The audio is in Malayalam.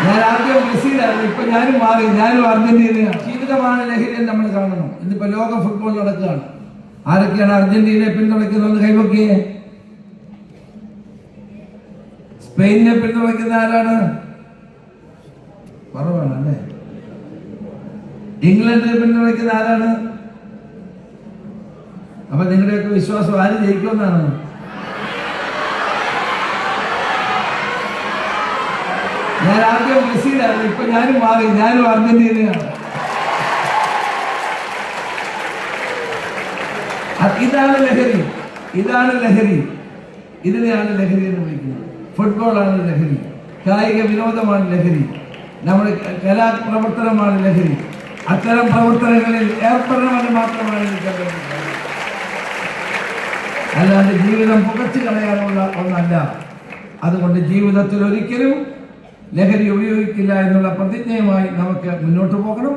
ഞാൻ ആദ്യം മെസ്സിയിലായിരുന്നു, ഇപ്പൊ ഞാനും മാറി, ഞാനും അർജന്റീനയാണ്. ജീവിതമാണ് ലഹരി നമ്മൾ കാണണം. ഇന്നിപ്പോ ലോക ഫുട്ബോൾ നടക്കുകയാണ്. ആരൊക്കെയാണ് അർജന്റീനയെ പിന്തുണയ്ക്കുന്നത്? കൈവക്കിയേ. സ്പെയിനിനെ പിന്തുണയ്ക്കുന്ന ആരാണ്? കുറവാണ് അല്ലേ. ഇംഗ്ലണ്ടിനെ പിന്തുണയ്ക്കുന്ന ആരാണ്? അപ്പൊ നിങ്ങളുടെയൊക്കെ വിശ്വാസം ആര് ജയിക്കുമെന്നാണ്? ഞാൻ ആദ്യം മെസ്സിയിലായിരുന്നു, ഇപ്പൊ ഞാനും മാറി, ഞാനും അർജന്റീനയാണ്. ഇതാണ് ലഹരി, ഇതാണ് ലഹരി. ഇതിനെയാണ് ലഹരി എന്ന് വിളിക്കുന്നത്. ഫുട്ബോളാണ് ലഹരി, കായിക വിനോദമാണ് ലഹരി, നമ്മുടെ കലാപ്രവർത്തനമാണ് ലഹരി. അത്തരം പ്രവർത്തനങ്ങളിൽ ഏർപ്പെടണമെന്ന് മാത്രമാണ് എനിക്ക് അല്ലാണ്ട് ജീവിതം പുകച്ചു കളയാനുള്ള ഒന്നല്ല. അതുകൊണ്ട് ജീവിതത്തിൽ ഒരിക്കലും ലഹരി ഉപയോഗിക്കില്ല എന്നുള്ള പ്രതിജ്ഞയുമായി നമുക്ക് മുന്നോട്ട് പോകണം.